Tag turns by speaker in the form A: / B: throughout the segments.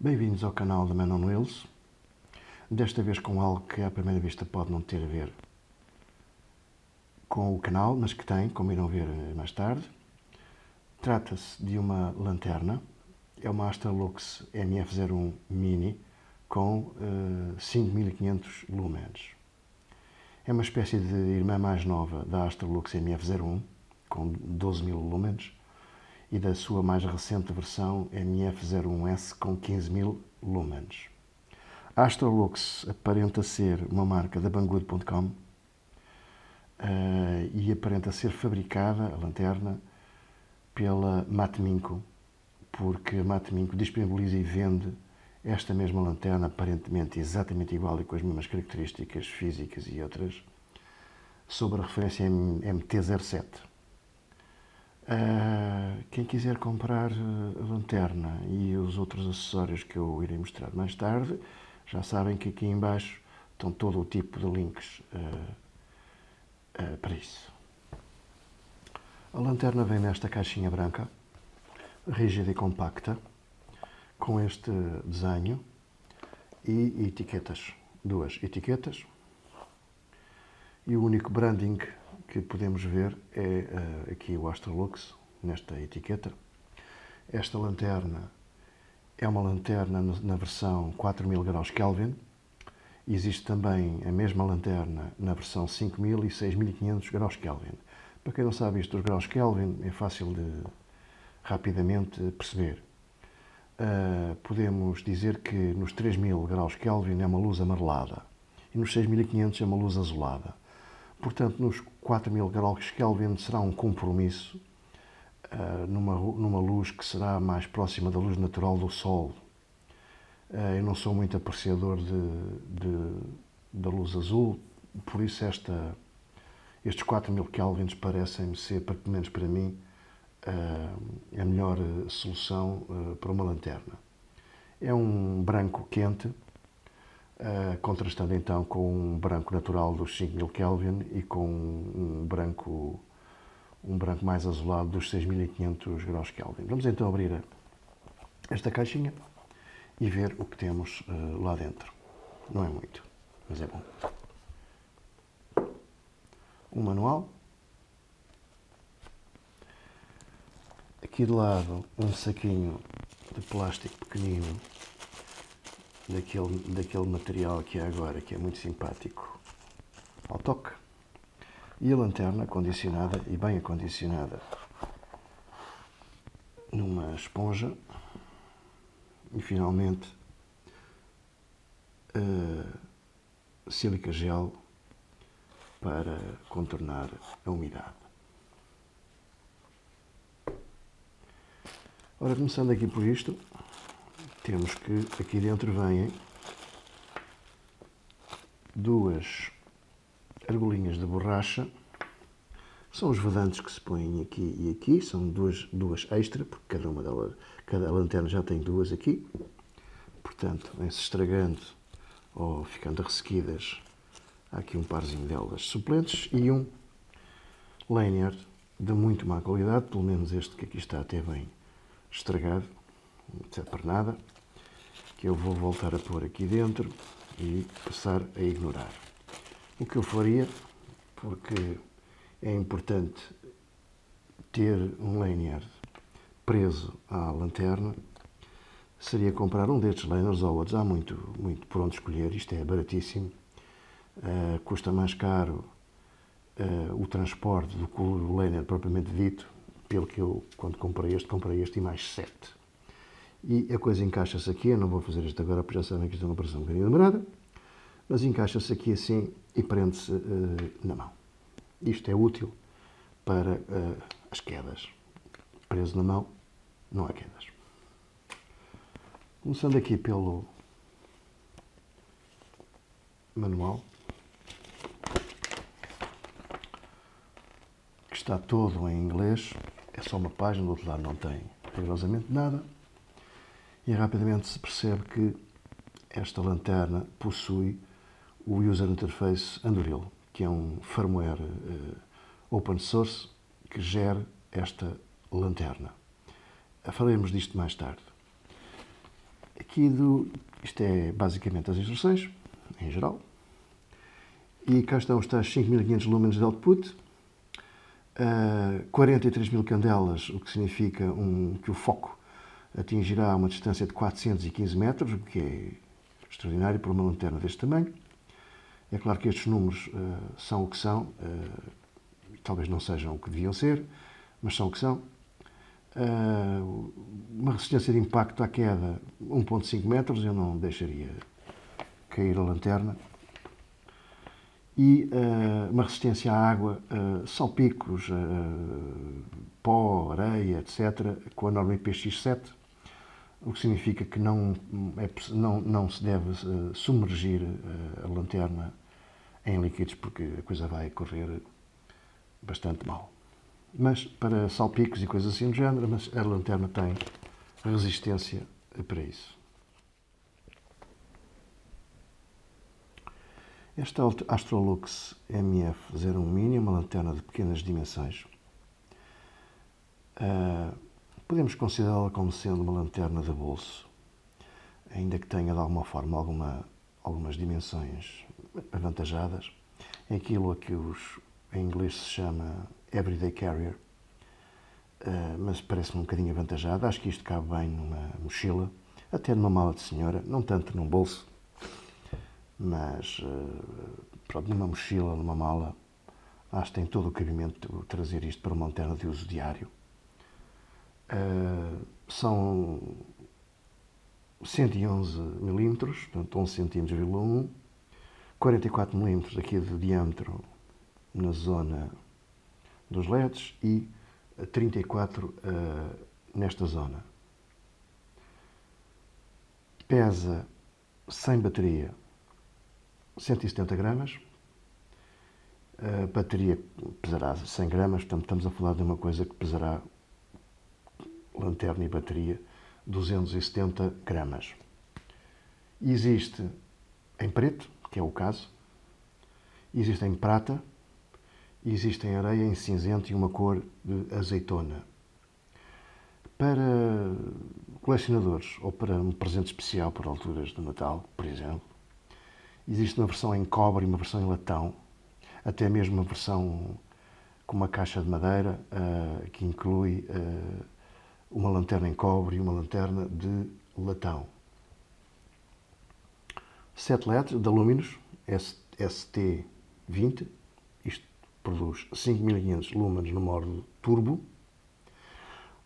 A: Bem-vindos ao canal da Man on Wheels, desta vez com algo que à primeira vista pode não ter a ver com o canal, mas que tem, como irão ver mais tarde. Trata-se de uma lanterna, é uma Astralux MF-01 Mini com 5500 lumens. É uma espécie de irmã mais nova da Astralux MF-01 com 12.000 lumens e da sua mais recente versão MF-01S com 15.000 lumens. A Astralux aparenta ser uma marca da Banggood.com e aparenta ser fabricada, a lanterna, pela Matminco, porque a Matminco disponibiliza e vende esta mesma lanterna, aparentemente exatamente igual e com as mesmas características físicas e outras, sob a referência MT-07. Quem quiser comprar a lanterna e os outros acessórios que eu irei mostrar mais tarde, já sabem que aqui em baixo estão todo o tipo de links para isso. A lanterna vem nesta caixinha branca, rígida e compacta, com este desenho e etiquetas, duas etiquetas. E o único branding que podemos ver é aqui o Astralux, nesta etiqueta. Esta lanterna é uma lanterna na versão 4000 graus Kelvin. Existe também a mesma lanterna na versão 5000 e 6500 graus Kelvin. Para quem não sabe isto dos graus Kelvin, é fácil de rapidamente perceber. Podemos dizer que nos 3000 graus Kelvin é uma luz amarelada e nos 6500 é uma luz azulada. Portanto, nos 4000 graus Kelvin será um compromisso numa luz que será mais próxima da luz natural do Sol. Eu não sou muito apreciador da luz azul, por isso estes 4000 kelvins parecem-me ser, pelo menos para mim, a melhor solução para uma lanterna. É um branco quente, contrastando então com um branco natural dos 5000 Kelvin e com um branco mais azulado dos 6500 graus Kelvin. Vamos então abrir esta caixinha e ver o que temos lá dentro. Não é muito, mas é bom. Um manual. Aqui de lado um saquinho de plástico pequenino, daquele material que há agora, que é muito simpático ao toque. E a lanterna acondicionada e bem acondicionada numa esponja. E finalmente sílica gel para contornar a umidade. Ora, começando aqui por isto, temos que aqui dentro vêm duas argolinhas de borracha. São os vedantes que se põem aqui e aqui, são duas extra, porque cada lanterna já tem duas aqui. Portanto, vem-se estragando ou ficando ressequidas. Há aqui um parzinho delas suplentes e um lanyard de muito má qualidade, pelo menos este que aqui está até bem estragado, não serve para nada, que eu vou voltar a pôr aqui dentro e passar a ignorar. O que eu faria, porque é importante ter um lanyard preso à lanterna, seria comprar um destes lanyards ou outros. Há muito por onde escolher, isto é baratíssimo. Custa mais caro o transporte do que o lanyard propriamente dito, pelo que eu, quando comprei este e mais 7. E a coisa encaixa-se aqui, eu não vou fazer isto agora porque já sabem que isto é uma operação um bocadinho demorada, mas encaixa-se aqui assim e prende-se na mão. Isto é útil para as quedas. Preso na mão, não há quedas. Começando aqui pelo manual, que está todo em inglês, é só uma página, do outro lado não tem rigorosamente nada, e rapidamente se percebe que esta lanterna possui o User Interface Anduril, que é um firmware open source que gera esta lanterna. Falaremos disto mais tarde. Isto é basicamente as instruções, em geral. E cá estão os tais 5.500 lumens de output, 43.000 candelas, o que significa que o foco atingirá uma distância de 415 metros, o que é extraordinário para uma lanterna deste tamanho. É claro que estes números são o que são, talvez não sejam o que deviam ser, mas são o que são. Uma resistência de impacto à queda 1,5 metros, eu não deixaria cair a lanterna. E uma resistência à água, salpicos, pó, areia, etc., com a norma IPX7, o que significa que não se deve submergir a lanterna em líquidos, porque a coisa vai correr bastante mal. Mas para salpicos e coisas assim do género, mas a lanterna tem resistência para isso. Esta Astrolux MF01 Mini é uma lanterna de pequenas dimensões. Podemos considerá-la como sendo uma lanterna de bolso, ainda que tenha de alguma forma algumas dimensões avantajadas. É aquilo a que em inglês se chama Everyday Carrier, mas parece-me um bocadinho avantajada. Acho que isto cabe bem numa mochila, até numa mala de senhora, não tanto num bolso, mas pronto, numa mochila, numa mala, acho que tem todo o cabimento de trazer isto para uma lanterna de uso diário. São 111 mm, portanto 11 cm,1, 44 mm aqui de diâmetro na zona dos LEDs e 34 nesta zona. Pesa, sem bateria, 170 gramas. A bateria pesará 100 gramas, portanto estamos a falar de uma coisa que pesará, lanterna e bateria, 270 gramas. Existe em preto, que é o caso, existe em prata, existe em areia, em cinzento e uma cor de azeitona. Para colecionadores ou para um presente especial por alturas de Natal, por exemplo, existe uma versão em cobre e uma versão em latão, até mesmo uma versão com uma caixa de madeira que inclui uma lanterna em cobre e uma lanterna de latão. 7 LEDs da Luminous ST20, isto produz 5.500 lumens no modo turbo.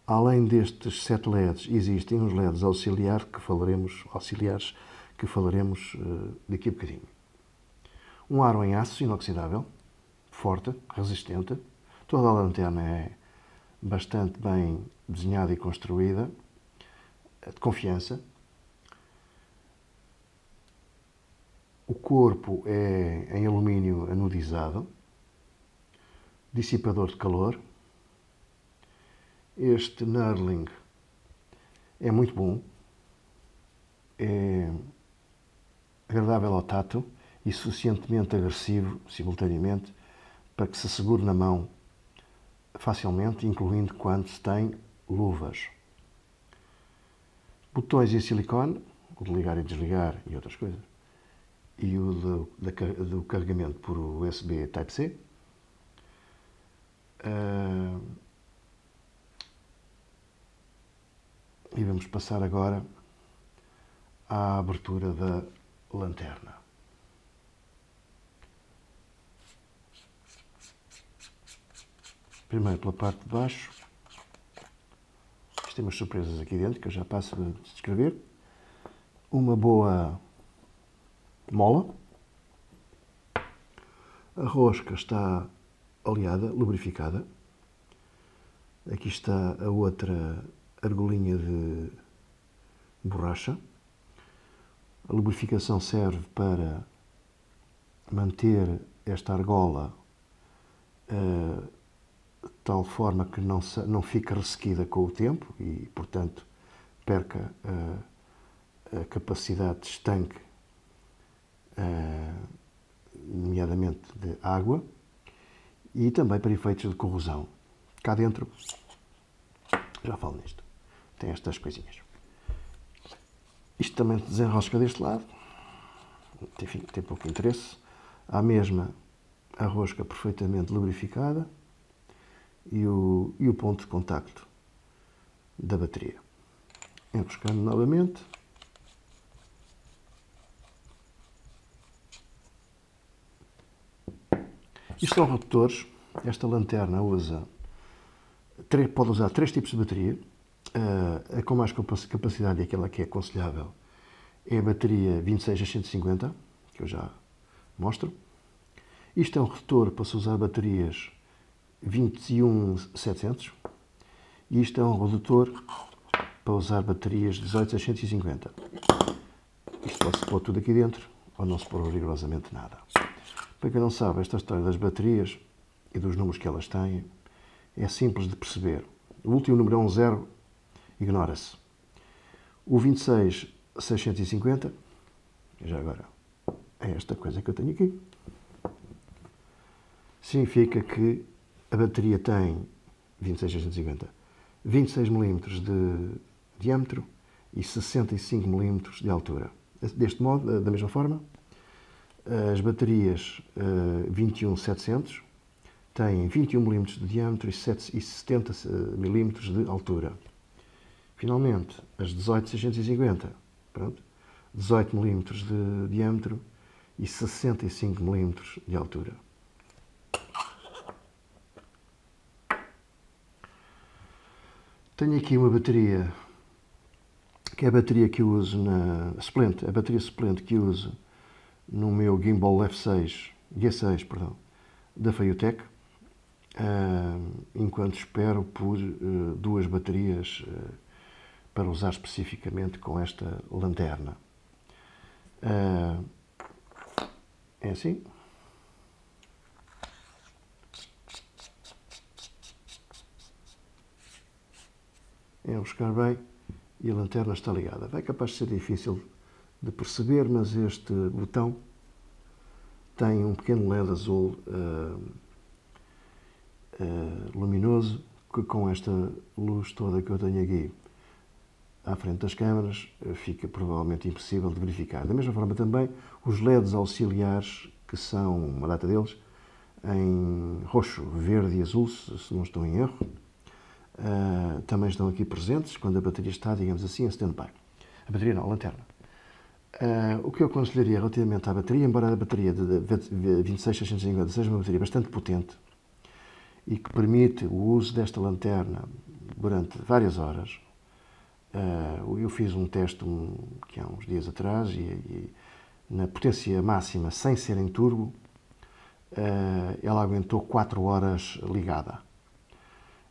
A: Além destes 7 LEDs, existem uns LEDs auxiliares que falaremos daqui a bocadinho. Um aro em aço inoxidável, forte, resistente. Toda a lanterna é bastante bem desenhada e construída, de confiança. O corpo é em alumínio anodizado, dissipador de calor. Este knurling é muito bom, é agradável ao tato e suficientemente agressivo, simultaneamente, para que se segure na mão facilmente, incluindo quando se tem luvas. Botões em silicone, o de ligar e desligar e outras coisas, e o do carregamento por USB Type-C. E vamos passar agora à abertura da lanterna. Primeiro pela parte de baixo. Isto tem umas surpresas aqui dentro que eu já passo a descrever. Uma boa mola. A rosca está oleada, lubrificada. Aqui está a outra argolinha de borracha. A lubrificação serve para manter esta argola de tal forma que não fique ressequida com o tempo e, portanto, perca a capacidade de estanque, nomeadamente de água, e também para efeitos de corrosão. Cá dentro, já falo nisto, tem estas coisinhas. Isto também se desenrosca deste lado. Enfim, tem pouco interesse. Há a mesma a rosca perfeitamente lubrificada e o ponto de contacto da bateria. Enroscando novamente. Isto são redutores. Esta lanterna pode usar 3 tipos de bateria. A com mais capacidade e aquela que é aconselhável é a bateria 26650, que eu já mostro. Isto é um redutor para se usar baterias 21700 e isto é um redutor para usar baterias 18650. Isto pode-se pôr tudo aqui dentro ou não se pôr rigorosamente nada. Para quem não sabe, esta história das baterias e dos números que elas têm é simples de perceber. O último número é um 0, ignora-se. O 26650, já agora, é esta coisa que eu tenho aqui. Significa que a bateria tem 26650, 26 mm de diâmetro e 65 mm de altura. Deste modo, da mesma forma, as baterias 21700 têm 21 mm de diâmetro e 70 mm de altura. Finalmente, as 18650, pronto, 18 mm de diâmetro e 65 mm de altura. Tenho aqui uma bateria, que é a bateria que eu uso a bateria suplente que eu uso no meu Gimbal G6, perdão, da Faiutech, enquanto espero por 2 baterias para usar especificamente com esta lanterna. É assim. É buscar bem e a lanterna está ligada. É capaz de ser difícil de perceber, mas este botão tem um pequeno LED azul luminoso que com esta luz toda que eu tenho aqui à frente das câmaras fica provavelmente impossível de verificar. Da mesma forma também os LEDs auxiliares, que são uma data deles, em roxo, verde e azul, se não estou em erro, também estão aqui presentes quando a bateria está, digamos assim, em stand-by. A bateria não, a lanterna. O que eu aconselharia relativamente à bateria, embora a bateria de 26650 seja uma bateria bastante potente e que permite o uso desta lanterna durante várias horas, eu fiz um teste que há uns dias atrás e na potência máxima, sem ser em turbo, ela aguentou 4 horas ligada.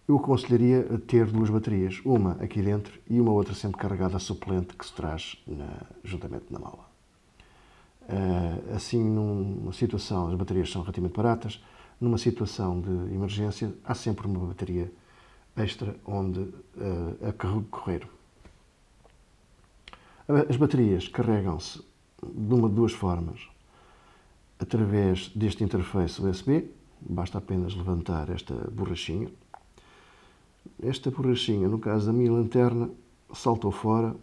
A: Eu aconselharia ter 2 baterias, uma aqui dentro e uma outra sempre carregada suplente que se traz juntamente na mala. Assim, numa situação, as baterias são relativamente baratas, numa situação de emergência, há sempre uma bateria extra onde a recorrer. As baterias carregam-se de uma de 2 formas. Através deste interface USB, basta apenas levantar esta borrachinha. Esta borrachinha, no caso da minha lanterna, saltou fora,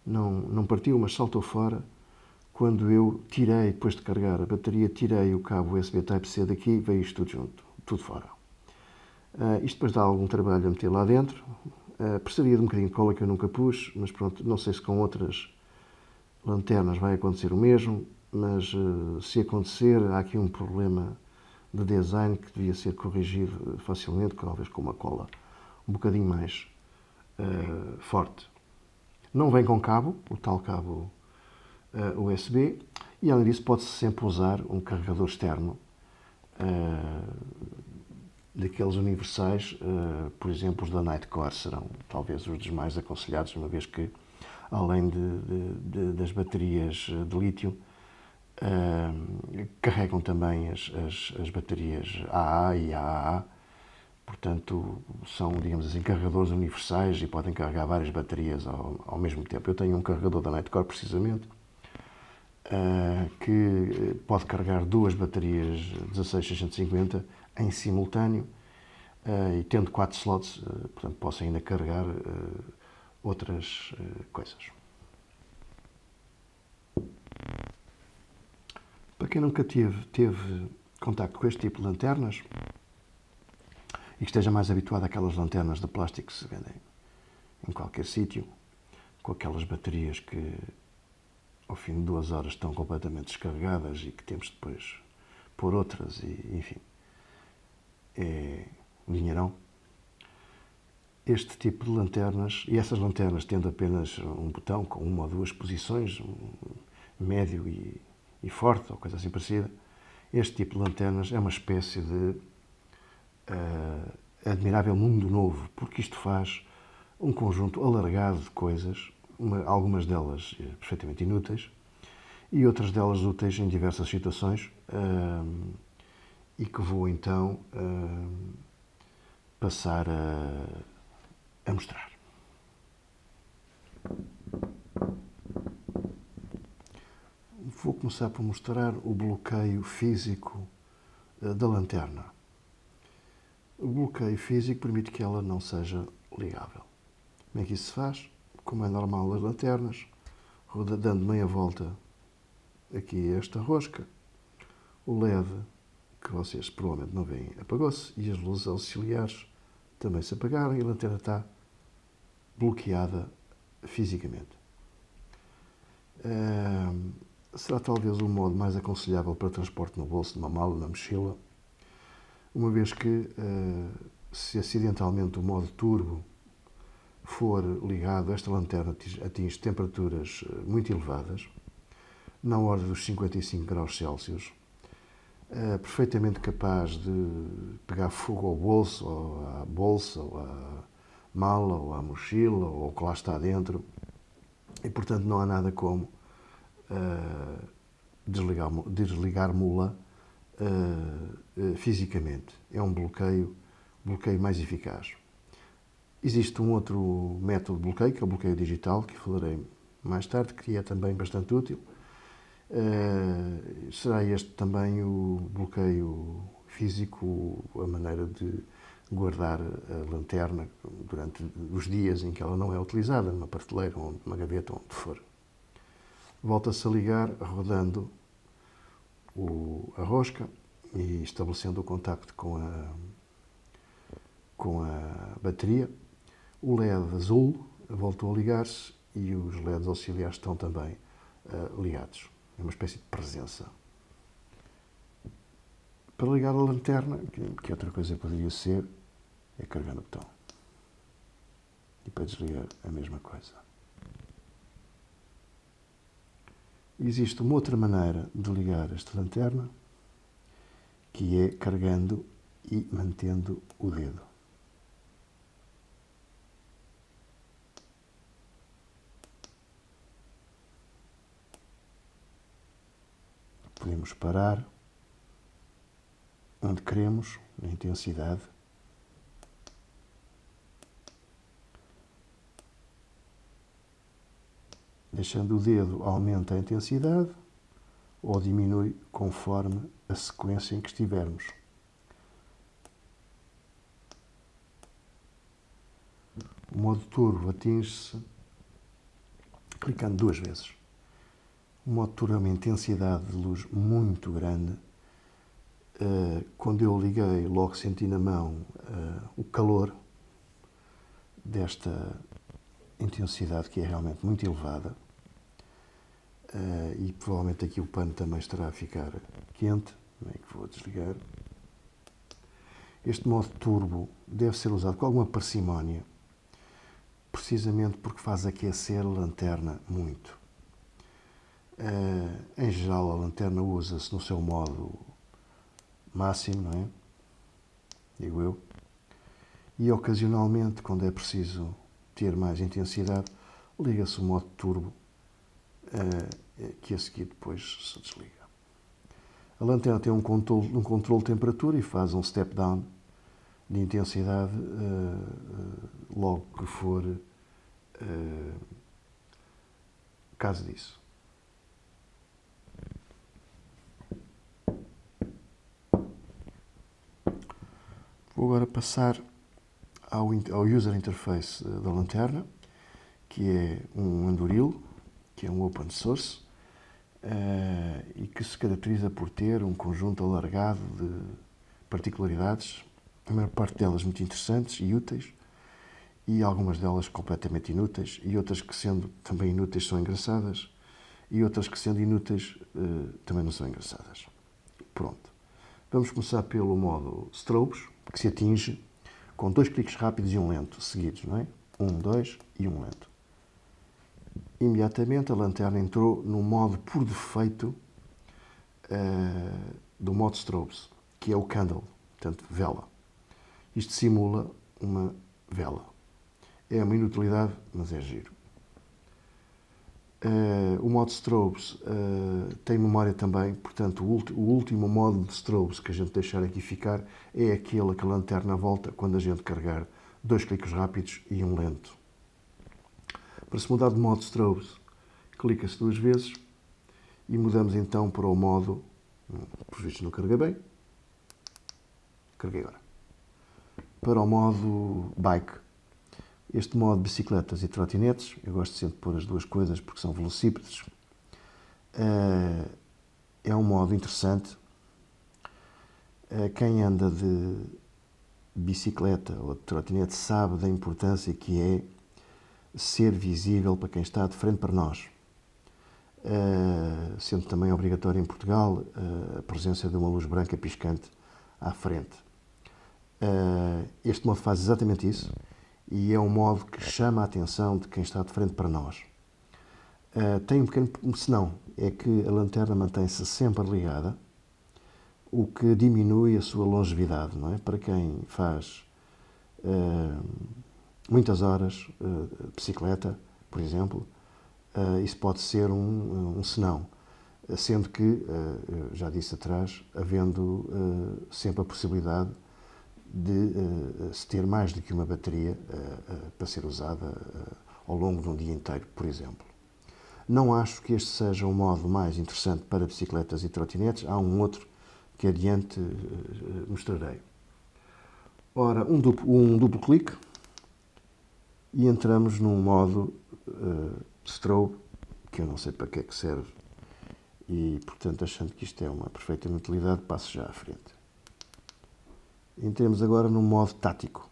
A: não partiu, mas saltou fora, quando eu tirei, depois de carregar a bateria, tirei o cabo USB Type-C daqui, veio isto tudo junto, tudo fora. Isto depois dá algum trabalho a meter lá dentro, precisaria de um bocadinho de cola que eu nunca pus, mas pronto, não sei se com outras lanternas vai acontecer o mesmo, mas se acontecer, há aqui um problema de design que devia ser corrigido facilmente, talvez com uma cola um bocadinho mais forte. Não vem com cabo, o tal cabo USB, e além disso pode-se sempre usar um carregador externo daqueles universais, por exemplo os da Nightcore serão talvez os dos mais aconselhados, uma vez que além das baterias de lítio, carregam também as baterias AA e AAA, portanto são, digamos assim, carregadores universais e podem carregar várias baterias ao mesmo tempo. Eu tenho um carregador da Nightcore precisamente, que pode carregar 2 baterias 16650 em simultâneo e tendo 4 slots, portanto posso ainda carregar outras coisas. quem nunca teve contacto com este tipo de lanternas e que esteja mais habituado àquelas lanternas de plástico que se vendem em qualquer sítio, com aquelas baterias que ao fim de 2 horas estão completamente descarregadas e que temos depois pôr outras e, enfim, é um dinheirão. Este tipo de lanternas, e essas lanternas tendo apenas um botão com 1 ou 2 posições, médio e forte, ou coisa assim parecida, este tipo de lanternas é uma espécie de admirável mundo novo, porque isto faz um conjunto alargado de coisas, algumas delas perfeitamente inúteis e outras delas úteis em diversas situações, e que vou então passar a mostrar. Vou começar por mostrar o bloqueio físico da lanterna. O bloqueio físico permite que ela não seja ligável. Como é que isso se faz? Como é normal as lanternas, dando meia volta aqui a esta rosca, o LED, que vocês provavelmente não veem, apagou-se e as luzes auxiliares também se apagaram e a lanterna está bloqueada fisicamente. Será talvez o modo mais aconselhável para transporte no bolso, numa mala, na mochila, uma vez que, se acidentalmente o modo turbo for ligado, esta lanterna atinge temperaturas muito elevadas, na ordem dos 55 graus Celsius, perfeitamente capaz de pegar fogo ao bolso, ou à bolsa, ou à mala, ou à mochila, ou o que lá está dentro, e portanto não há nada como desligar-mo-la fisicamente. É um bloqueio mais eficaz. Existe um outro método de bloqueio, que é o bloqueio digital, que falarei mais tarde, que é também bastante útil. Será este também o bloqueio físico, a maneira de guardar a lanterna durante os dias em que ela não é utilizada, numa prateleira, ou numa gaveta, onde for. Volta-se a ligar rodando a rosca e estabelecendo o contacto com a bateria. O LED azul voltou a ligar-se e os LEDs auxiliares estão também ligados. É uma espécie de presença. Para ligar a lanterna, que outra coisa poderia ser, é carregar no botão. E para desligar, a mesma coisa. Existe uma outra maneira de ligar esta lanterna, que é carregando e mantendo o dedo. Podemos parar onde queremos, na intensidade. Deixando o dedo, aumenta a intensidade ou diminui conforme a sequência em que estivermos. O modo turbo atinge-se clicando 2 vezes. O modo turbo é uma intensidade de luz muito grande. Quando eu liguei, logo senti na mão o calor desta intensidade, que é realmente muito elevada. E provavelmente aqui o pano também estará a ficar quente. Como é que vou desligar? Este modo turbo deve ser usado com alguma parcimónia, precisamente porque faz aquecer a lanterna muito. Em geral, a lanterna usa-se no seu modo máximo, não é? Digo eu. E ocasionalmente, quando é preciso ter mais intensidade, liga-se o modo turbo, que a seguir depois se desliga. A lanterna tem um controle de temperatura e faz um step down de intensidade logo que for caso disso. Vou agora passar ao user interface da lanterna, que é um Anduril, que é um open source, e que se caracteriza por ter um conjunto alargado de particularidades, a maior parte delas muito interessantes e úteis, e algumas delas completamente inúteis, e outras que, sendo também inúteis, são engraçadas, e outras que, sendo inúteis, também não são engraçadas. Pronto. Vamos começar pelo modo strobes, que se atinge com 2 cliques rápidos e um lento seguidos, não é? 1, 2 e um lento. Imediatamente a lanterna entrou no modo por defeito do modo strobes, que é o candle, portanto, vela. Isto simula uma vela. É uma inutilidade, mas é giro. O modo strobes tem memória também, portanto, o último modo de strobes que a gente deixar aqui ficar é aquele que a lanterna volta quando a gente carregar 2 cliques rápidos e um lento. Para se mudar de modo strobes, clica-se 2 vezes e mudamos então para o modo, por visto não carreguei bem, carreguei agora, para o modo bike. Este modo de bicicletas e trotinetes, eu gosto sempre de pôr as duas coisas porque são velocípedes, é um modo interessante. Quem anda de bicicleta ou de trotinete sabe da importância que é ser visível para quem está de frente para nós. Sendo também obrigatório em Portugal a presença de uma luz branca piscante à frente. Este modo faz exatamente isso e é um modo que chama a atenção de quem está de frente para nós. Tem um pequeno senão, é que a lanterna mantém-se sempre ligada, o que diminui a sua longevidade, não é? Para quem faz muitas horas de bicicleta, por exemplo, isso pode ser um senão, sendo que, já disse atrás, havendo sempre a possibilidade de se ter mais do que uma bateria para ser usada ao longo de um dia inteiro, por exemplo. Não acho que este seja o modo mais interessante para bicicletas e trotinetes. Há um outro que adiante mostrarei. Ora, um duplo clique e entramos num modo strobe, que eu não sei para que é que serve e, portanto, achando que isto é uma perfeita inutilidade, passo já à frente. Entremos agora no modo tático.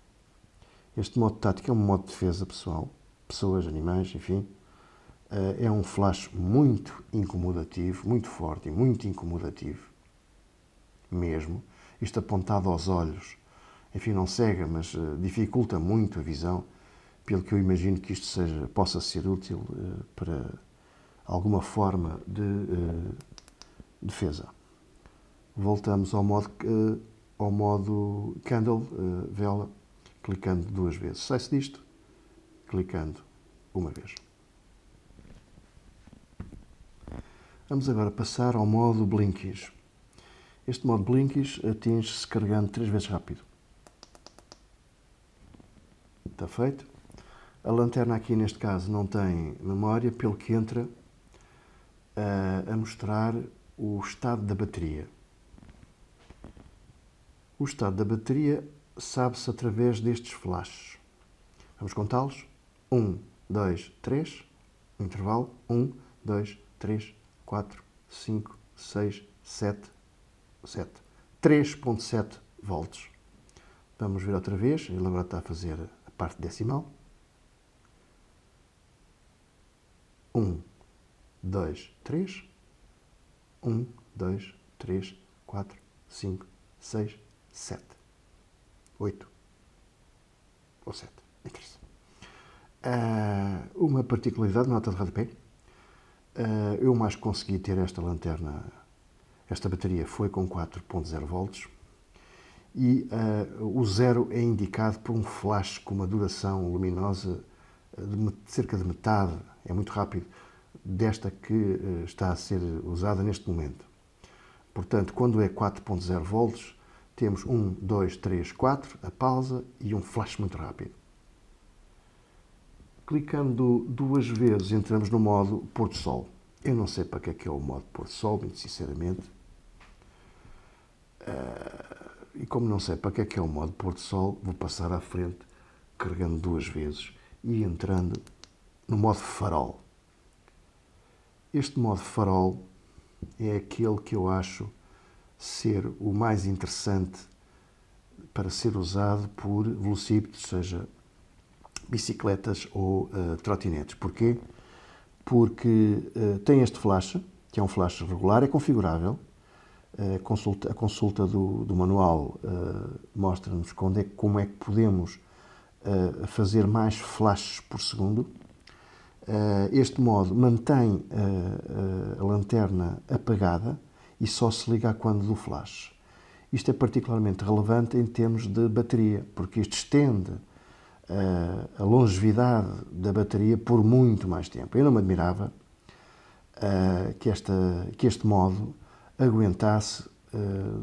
A: Este modo tático é um modo de defesa pessoal, pessoas, animais, enfim. É um flash muito incomodativo, muito forte e muito incomodativo, mesmo. Isto apontado aos olhos, enfim, não cega, mas dificulta muito a visão, pelo que eu imagino que isto possa ser útil para alguma forma de defesa. Voltamos ao modo candle, vela, clicando 2 vezes. Sai-se disto, clicando uma vez. Vamos agora passar ao modo blinkies. Este modo blinkies atinge-se carregando 3 vezes rápido. Está feito. A lanterna aqui neste caso não tem memória, pelo que entra a mostrar o estado da bateria. O estado da bateria sabe-se através destes flashes. Vamos contá-los? 1, 2, 3, intervalo, 1, 2, 3, 4, 5, 6, 7, 3.7 volts. Vamos ver outra vez, ele agora está a fazer a parte decimal. 1, 2, 3, 1, 2, 3, 4, 5, 6, 7, 8 ou 7, interessa. Uma particularidade, nota de rodapé. Eu mais consegui ter esta lanterna, esta bateria foi com 4.0 volts e o zero é indicado por um flash com uma duração luminosa de cerca de metade, é muito rápido, desta que está a ser usada neste momento. Portanto, quando é 4.0 volts, temos 1, 2, 3, 4, a pausa e um flash muito rápido. Clicando 2 vezes, entramos no modo pôr-do-sol. Eu não sei para que é o modo pôr-do-sol, muito sinceramente. E como não sei para que é o modo pôr-do-sol, vou passar à frente, carregando 2 vezes e entrando no modo farol. Este modo farol é aquele que eu acho ser o mais interessante para ser usado por velocípedos, seja bicicletas ou trotinetes. Porquê? Porque tem este flash, que é um flash regular, é configurável. A consulta do manual mostra-nos como é que podemos fazer mais flashes por segundo. Este modo mantém a lanterna apagada e só se liga quando do flash. Isto é particularmente relevante em termos de bateria, porque isto estende a longevidade da bateria por muito mais tempo. Eu não me admirava que este modo aguentasse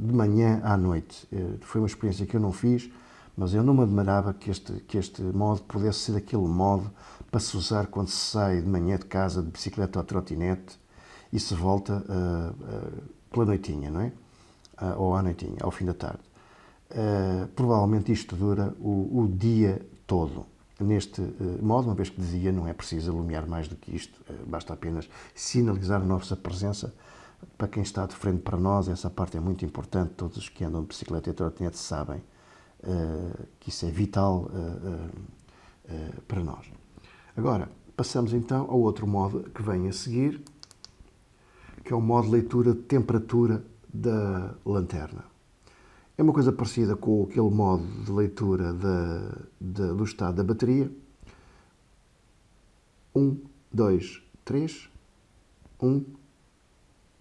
A: de manhã à noite. Foi uma experiência que eu não fiz, mas eu não me admirava que este modo pudesse ser aquele modo para se usar quando se sai de manhã de casa de bicicleta ou trotinete e se volta pela noitinha, não é? Ou à noitinha, ao fim da tarde. Provavelmente isto dura o dia todo. Neste modo, uma vez que dizia, não é preciso iluminar mais do que isto, basta apenas sinalizar a nossa presença para quem está de frente para nós. Essa parte é muito importante, todos os que andam de bicicleta e trotinete sabem que isso é vital para nós. Agora, passamos então ao outro modo que vem a seguir, que é o modo de leitura de temperatura da lanterna. É uma coisa parecida com aquele modo de leitura do estado da bateria. 1, 2, 3, 1,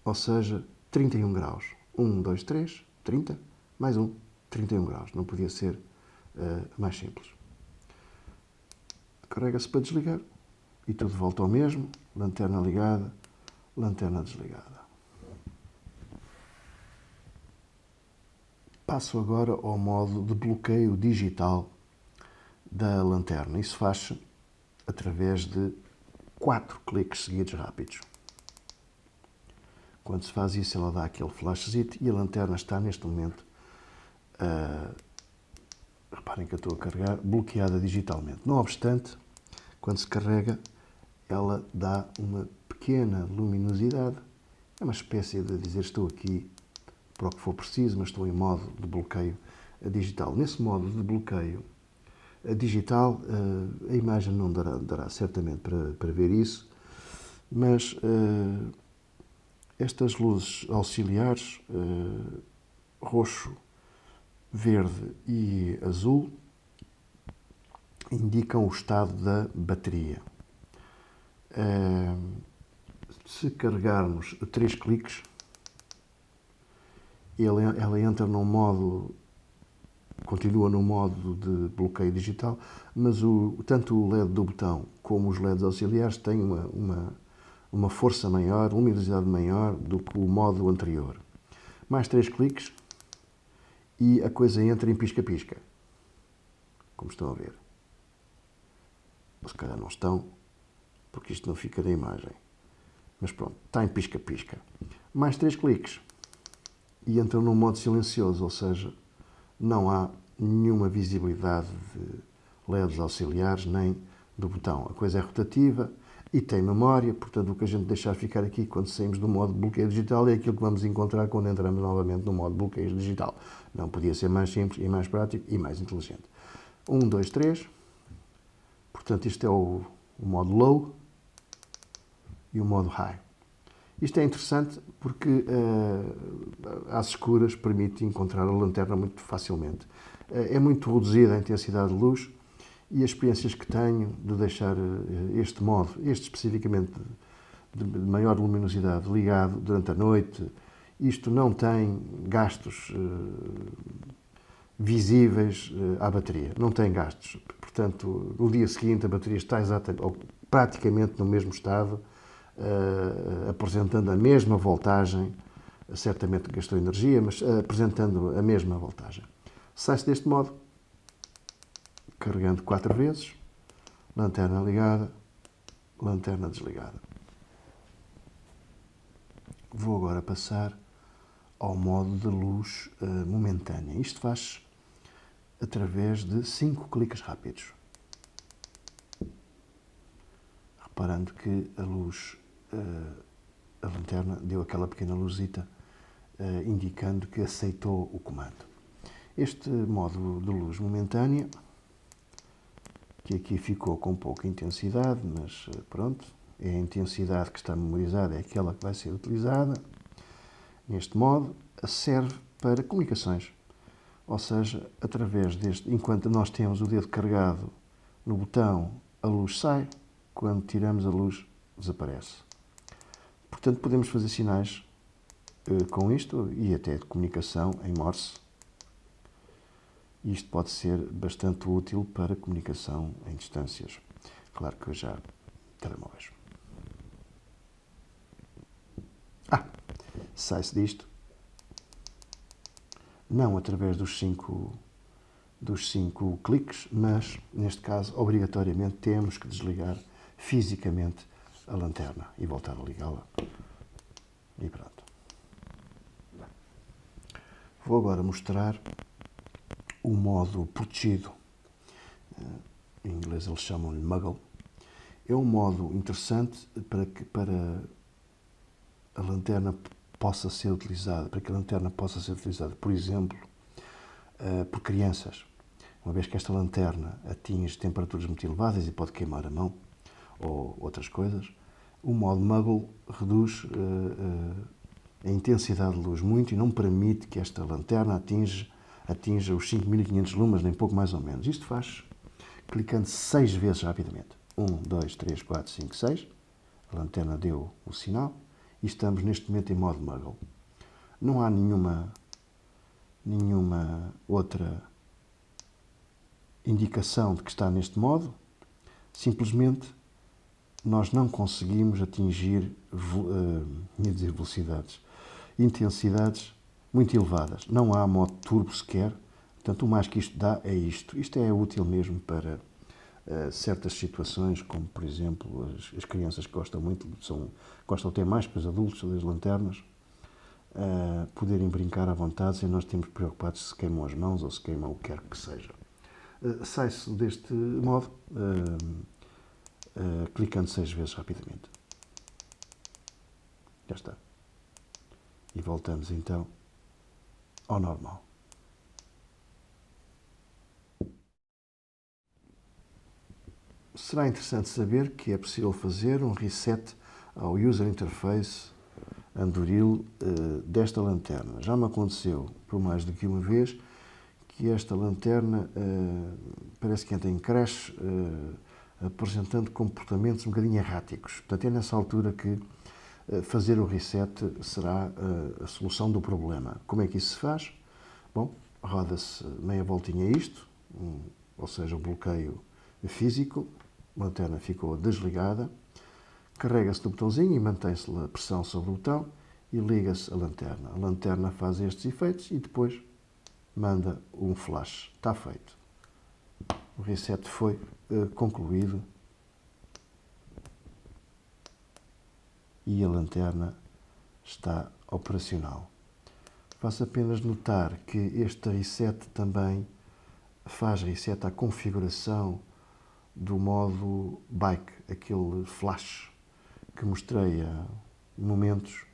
A: ou seja, 31 graus. 1, 2, 3, 30, mais 1, 31 graus. Não podia ser mais simples. Carrega-se para desligar e tudo volta ao mesmo. Lanterna ligada, lanterna desligada. Passo agora ao modo de bloqueio digital da lanterna. Isso faz-se através de 4 cliques seguidos rápidos. Quando se faz isso, ela dá aquele flashzito e a lanterna está neste momento, reparem que eu estou a carregar, bloqueada digitalmente. Não obstante, quando se carrega, ela dá uma pequena luminosidade. É uma espécie de dizer estou aqui para o que for preciso, mas estou em modo de bloqueio digital. Nesse modo de bloqueio digital, a imagem não dará certamente para ver isso, mas estas luzes auxiliares, roxo, verde e azul, indicam o estado da bateria. Se carregarmos 3 cliques, ela entra num modo, continua no modo de bloqueio digital, mas tanto o LED do botão como os LEDs auxiliares têm uma força maior, uma luminosidade maior do que o modo anterior. Mais 3 cliques e a coisa entra em pisca-pisca, como estão a ver. Ou se calhar não estão, porque isto não fica na imagem. Mas pronto, está em pisca-pisca. Mais 3 cliques e entra num modo silencioso, ou seja, não há nenhuma visibilidade de LEDs auxiliares nem do botão. A coisa é rotativa e tem memória, portanto o que a gente deixar ficar aqui quando saímos do modo de bloqueio digital é aquilo que vamos encontrar quando entramos novamente no modo de bloqueio digital. Não podia ser mais simples e mais prático e mais inteligente. 1, 2, 3. Portanto, isto é o modo low e o modo high. Isto é interessante porque às escuras permite encontrar a lanterna muito facilmente. É muito reduzida a intensidade de luz e as experiências que tenho de deixar este modo, este especificamente de maior luminosidade, ligado durante a noite, isto não tem gastos visíveis à bateria, não tem gastos. Portanto, no dia seguinte a bateria está exatamente, ou praticamente no mesmo estado, apresentando a mesma voltagem, certamente gastou energia, mas apresentando a mesma voltagem. Sai-se deste modo, carregando 4 vezes, lanterna ligada, lanterna desligada. Vou agora passar ao modo de luz momentânea. Isto faz através de 5 cliques rápidos. Reparando que a luz a lanterna deu aquela pequena luzita indicando que aceitou o comando. Este modo de luz momentânea, que aqui ficou com pouca intensidade, mas pronto, é a intensidade que está memorizada, é aquela que vai ser utilizada. Neste modo, serve para comunicações, ou seja, através deste, enquanto nós temos o dedo carregado no botão, a luz sai, quando tiramos a luz, desaparece. Portanto, podemos fazer sinais com isto e até de comunicação em Morse. Isto pode ser bastante útil para comunicação em distâncias. Claro que eu já telemóveis. Sai-se disto, não através dos cinco cliques, mas, neste caso, obrigatoriamente temos que desligar fisicamente a lanterna e voltar a ligá-la. E pronto. Vou agora mostrar o modo protegido. Em inglês eles chamam-lhe Muggle. É um modo interessante para a lanterna possa ser utilizada, por exemplo, por crianças. Uma vez que esta lanterna atinge temperaturas muito elevadas e pode queimar a mão ou outras coisas, o modo Muggle reduz a intensidade de luz muito e não permite que esta lanterna atinja os 5500 lumens, nem pouco mais ou menos. Isto faz clicando 6 vezes rapidamente. 1, 2, 3, 4, 5, 6. A lanterna deu o sinal e estamos neste momento em modo Muggle. Não há nenhuma outra indicação de que está neste modo. Simplesmente nós não conseguimos atingir velocidades, intensidades muito elevadas. Não há modo turbo sequer. Portanto, o mais que isto dá é isto. Isto é útil mesmo para certas situações, como, por exemplo, as crianças que gostam muito, gostam até mais que os adultos das lanternas, poderem brincar à vontade sem nós termos preocupados se queimam as mãos ou se queimam o que quer que seja. Sai-se deste modo clicando 6 vezes rapidamente. Já está. E voltamos então ao normal. Será interessante saber que é possível fazer um reset ao user interface Anduril desta lanterna. Já me aconteceu por mais do que uma vez que esta lanterna parece que entra em crash, apresentando comportamentos um bocadinho erráticos. Portanto, é nessa altura que fazer o reset será a solução do problema. Como é que isso se faz? Bom, roda-se meia voltinha a isto, ou seja, o bloqueio físico, a lanterna ficou desligada, carrega-se no botãozinho e mantém-se a pressão sobre o botão e liga-se a lanterna. A lanterna faz estes efeitos e depois manda um flash. Está feito. O reset foi concluído e a lanterna está operacional. Faço apenas notar que este reset também faz reset à configuração do modo bike, aquele flash que mostrei há momentos,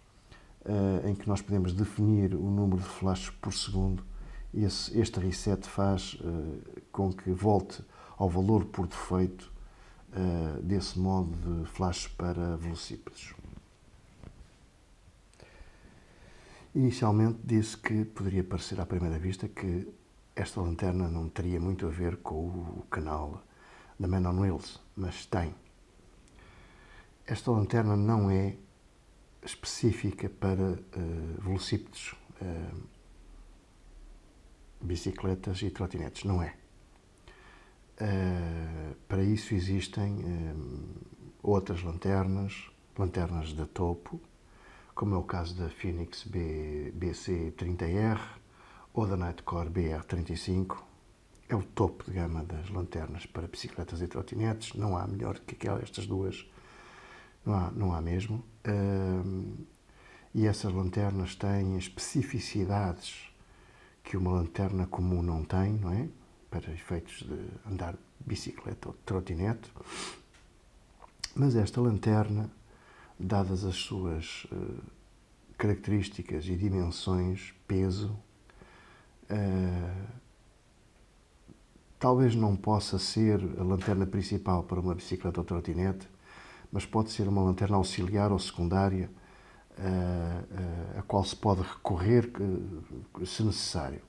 A: em que nós podemos definir o número de flashes por segundo. Este reset faz com que volte ao valor por defeito desse modo de flash para velocípedes. Inicialmente disse que poderia parecer à primeira vista que esta lanterna não teria muito a ver com o canal da Man on Wheels, mas tem. Esta lanterna não é específica para velocípedes, bicicletas e trotinetes, não é. Para isso existem outras lanternas de topo, como é o caso da Phoenix BC30R ou da Nightcore BR35. É o topo de gama das lanternas para bicicletas e trotinetes. Não há melhor que estas duas. Não há mesmo. E essas lanternas têm especificidades que uma lanterna comum não tem, não é? Para efeitos de andar de bicicleta ou de trotinete. Mas esta lanterna dadas as suas características e dimensões, peso, talvez não possa ser a lanterna principal para uma bicicleta ou trotinete, mas pode ser uma lanterna auxiliar ou secundária a qual se pode recorrer se necessário.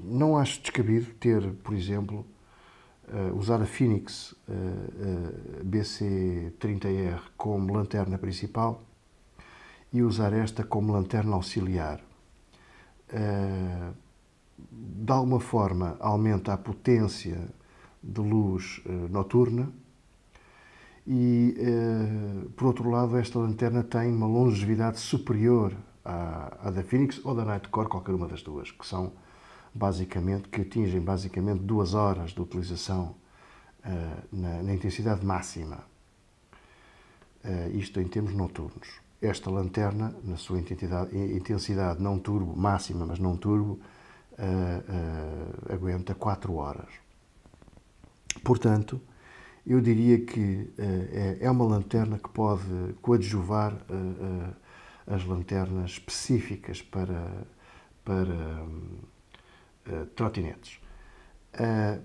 A: Não acho descabido ter, por exemplo, usar a Fenix BC30R como lanterna principal e usar esta como lanterna auxiliar. De alguma forma aumenta a potência de luz noturna e, por outro lado, esta lanterna tem uma longevidade superior à da Fenix ou da Nightcore, qualquer uma das duas, que são basicamente, que atingem basicamente 2 horas de utilização na intensidade máxima. Isto em termos noturnos. Esta lanterna, na sua intensidade não turbo, máxima, mas não turbo, aguenta 4 horas. Portanto, eu diria que é uma lanterna que pode coadjuvar as lanternas específicas para trotinetes.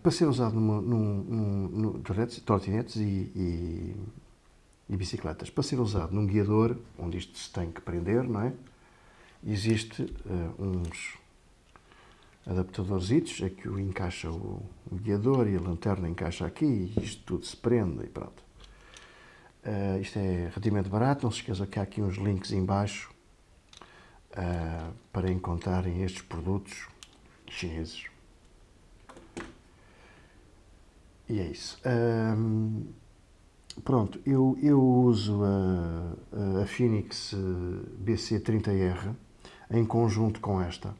A: Para ser usado num trotinetes e bicicletas, para ser usado num guiador, onde isto se tem que prender, não é? Existe uns adaptadorzitos, é que encaixa o guiador e a lanterna encaixa aqui e isto tudo se prende e pronto. Isto é relativamente barato, não se esqueçam que há aqui uns links em baixo para encontrarem estes produtos chineses. E é isso. Pronto, eu uso a Fenix BC30R em conjunto com esta.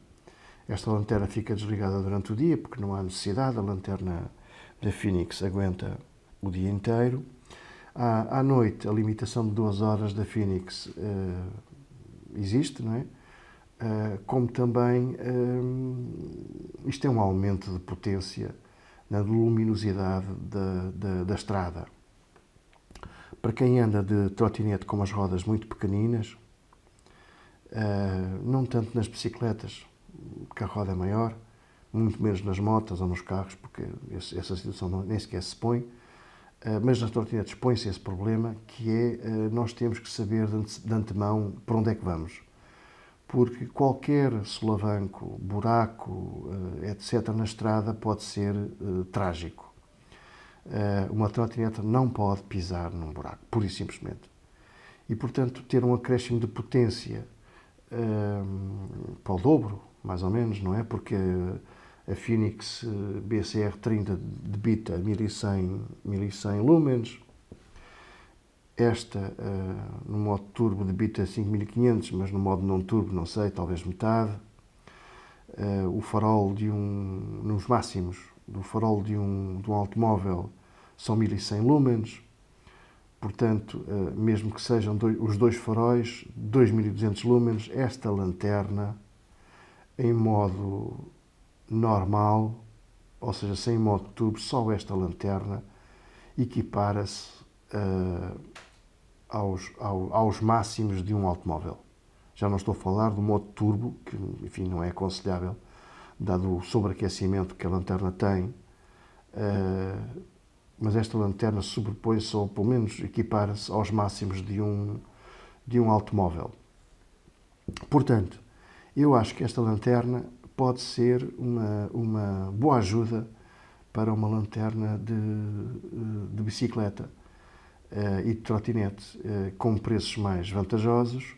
A: Esta lanterna fica desligada durante o dia porque não há necessidade, a lanterna da Fenix aguenta o dia inteiro. À noite, a limitação de 2 horas da Fenix existe, não é? Como também isto é um aumento de potência na luminosidade da estrada. Para quem anda de trotinete com as rodas muito pequeninas, não tanto nas bicicletas, porque a roda é maior, muito menos nas motas ou nos carros, porque essa situação nem sequer se põe, mas nas trotinetes põe-se esse problema, que é nós temos que saber de antemão para onde é que vamos. Porque qualquer solavanco, buraco, etc. na estrada pode ser trágico. Uma trotinete não pode pisar num buraco, pura e simplesmente. E, portanto, ter um acréscimo de potência para o dobro, mais ou menos, não é? Porque a Fenix BCR30 debita 1100 lumens, esta no modo turbo debita 5500, mas no modo não turbo, não sei, talvez metade. O farol nos máximos do farol de um automóvel são 1100 lumens. Portanto, mesmo que sejam os dois faróis, 2200 lumens, esta lanterna, em modo normal, ou seja, sem modo turbo, só esta lanterna equipara-se aos máximos de um automóvel. Já não estou a falar do modo turbo, que, enfim, não é aconselhável, dado o sobreaquecimento que a lanterna tem, mas esta lanterna sobrepõe-se, ou pelo menos equipara-se aos máximos de um automóvel. Portanto, eu acho que esta lanterna pode ser uma boa ajuda para uma lanterna de bicicleta e de trotinete, com preços mais vantajosos,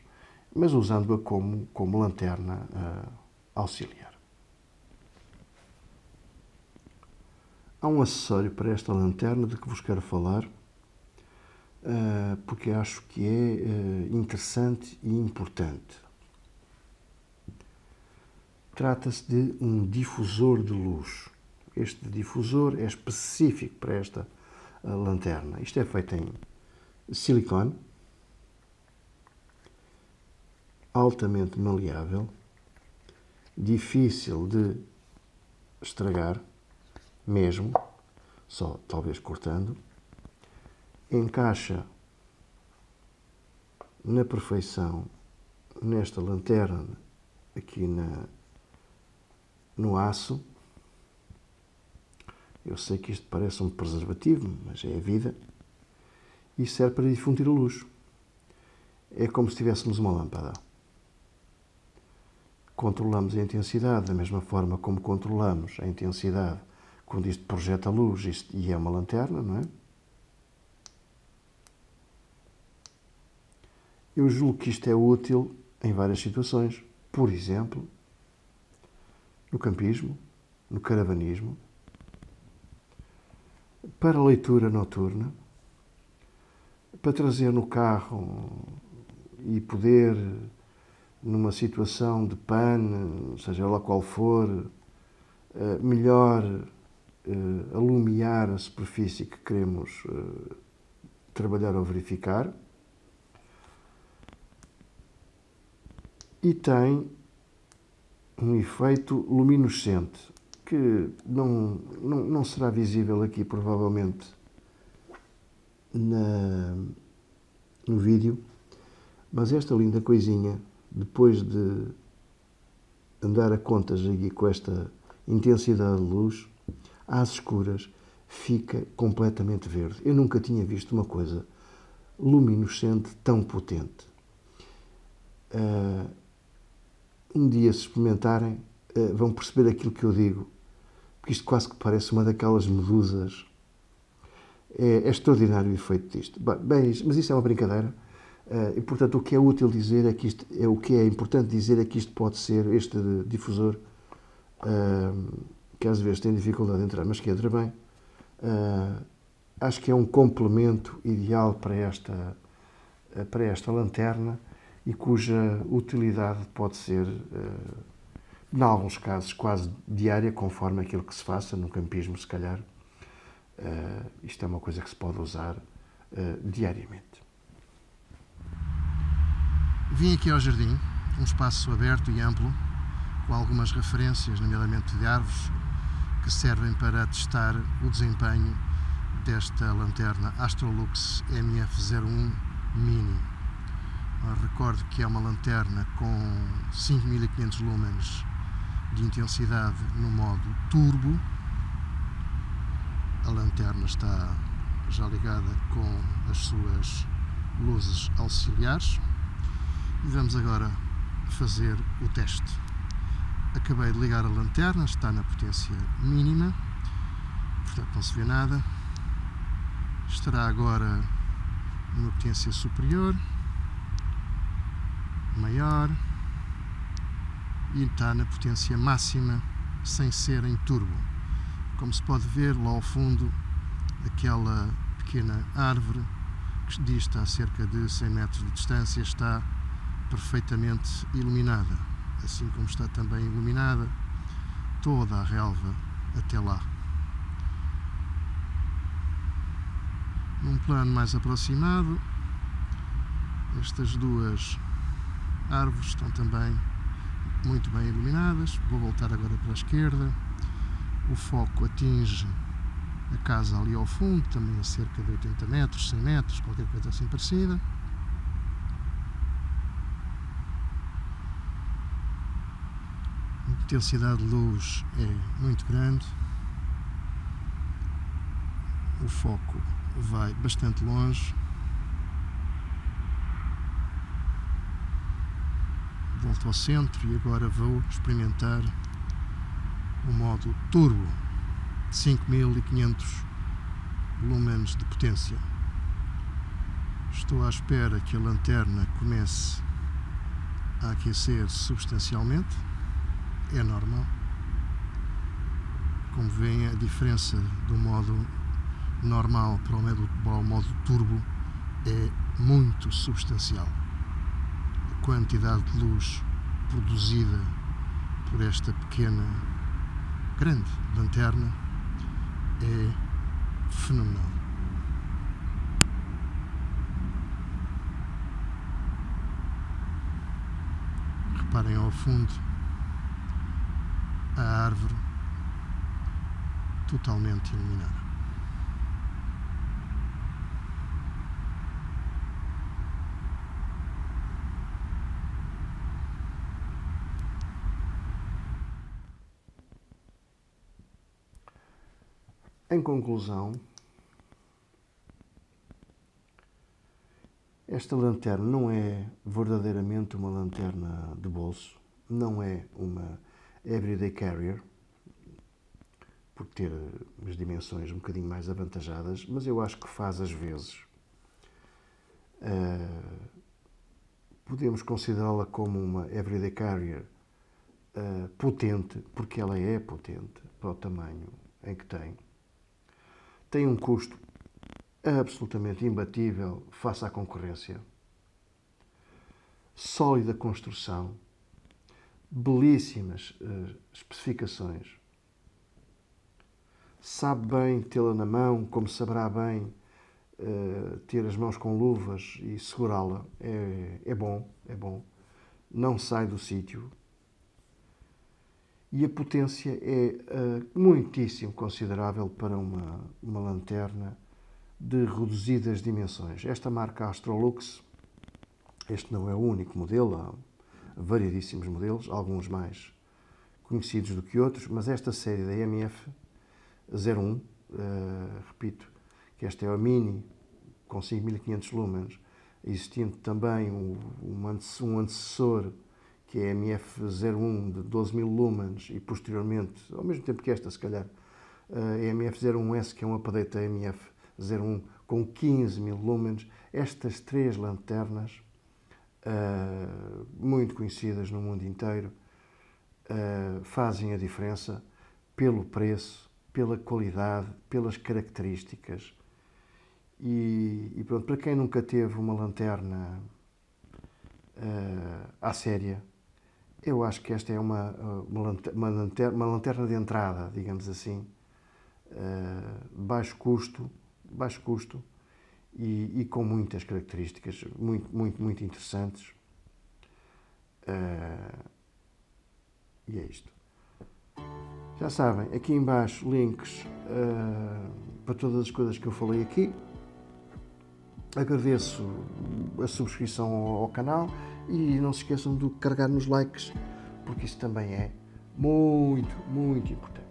A: mas usando-a como lanterna auxiliar. Há um acessório para esta lanterna de que vos quero falar, porque acho que é interessante e importante. Trata-se de um difusor de luz. Este difusor é específico para esta lanterna. Isto é feito em silicone, altamente maleável, difícil de estragar, mesmo, só talvez cortando. Encaixa na perfeição nesta lanterna aqui no aço. Eu sei que isto parece um preservativo, mas é a vida. E serve para difundir a luz. É como se tivéssemos uma lâmpada. Controlamos a intensidade da mesma forma como controlamos a intensidade quando isto projeta luz e é uma lanterna, não é? Eu julgo que isto é útil em várias situações. Por exemplo, no campismo, no caravanismo, para leitura noturna, para trazer no carro e poder, numa situação de pane, seja lá qual for, melhor alumiar a superfície que queremos trabalhar ou verificar. E tem um efeito luminescente que não será visível aqui provavelmente no vídeo, mas esta linda coisinha, depois de andar a contas aqui com esta intensidade de luz, às escuras fica completamente verde. Eu nunca tinha visto uma coisa luminescente tão potente. Um dia, se experimentarem, vão perceber aquilo que eu digo, porque isto quase que parece uma daquelas medusas. É extraordinário o efeito disto. Bem, mas isso é uma brincadeira. E, portanto, o que é útil dizer é que isto, o que é importante dizer é que isto pode ser, este difusor, que às vezes tem dificuldade de entrar, mas que entra bem, acho que é um complemento ideal para esta lanterna e cuja utilidade pode ser, em alguns casos, quase diária, conforme aquilo que se faça no campismo, se calhar. Isto é uma coisa que se pode usar diariamente. Vim aqui ao jardim, um espaço aberto e amplo, com algumas referências, nomeadamente de árvores, que servem para testar o desempenho desta lanterna Astrolux MF01 Mini. Recordo que é uma lanterna com 5500 lumens de intensidade no modo turbo. A lanterna está já ligada com as suas luzes auxiliares e vamos agora fazer o teste. Acabei de ligar a lanterna, está na potência mínima, portanto não se vê nada. Estará agora numa potência superior, maior, e está na potência máxima sem ser em turbo. Como se pode ver lá ao fundo, aquela pequena árvore que dista a cerca de 100 metros de distância está perfeitamente iluminada, assim como está também iluminada toda a relva até lá. Num plano mais aproximado, estas duas árvores estão também muito bem iluminadas. Vou voltar agora para a esquerda. O foco atinge a casa ali ao fundo, também a cerca de 80 metros, 100 metros, qualquer coisa assim parecida. A intensidade de luz é muito grande. O foco vai bastante longe. Volto ao centro e agora vou experimentar o modo turbo, 5500 lumens de potência. Estou à espera que a lanterna comece a aquecer substancialmente. É normal. Como veem, a diferença do modo normal para o modo turbo é muito substancial. A quantidade de luz produzida por esta grande lanterna é fenomenal. Reparem ao fundo a árvore totalmente iluminada. Em conclusão, esta lanterna não é verdadeiramente uma lanterna de bolso, não é uma everyday carrier, por ter umas dimensões um bocadinho mais avantajadas, mas eu acho que faz às vezes. Podemos considerá-la como uma everyday carrier potente, porque ela é potente para o tamanho em que tem. Tem um custo absolutamente imbatível face à concorrência. Sólida construção, belíssimas especificações. Sabe bem tê-la na mão, como saberá bem ter as mãos com luvas e segurá-la. É bom, é bom. Não sai do sítio. E a potência é muitíssimo considerável para uma lanterna de reduzidas dimensões. Esta marca Astrolux, este não é o único modelo, há variedíssimos modelos, alguns mais conhecidos do que outros, mas esta série da MF01, repito, que esta é a Mini com 5500 lumens, existindo também um antecessor que é a MF01 de 12.000 lumens e posteriormente, ao mesmo tempo que esta se calhar, a MF01S, que é um update da MF01 com 15.000 lumens. Estas três lanternas, muito conhecidas no mundo inteiro, fazem a diferença pelo preço, pela qualidade, pelas características. E pronto, para quem nunca teve uma lanterna à séria, eu acho que esta é uma lanterna de entrada, digamos assim, baixo custo e com muitas características muito interessantes. E é isto. Já sabem, aqui em baixo links para todas as coisas que eu falei aqui. Agradeço a subscrição ao canal e não se esqueçam de carregar nos likes, porque isso também é muito importante.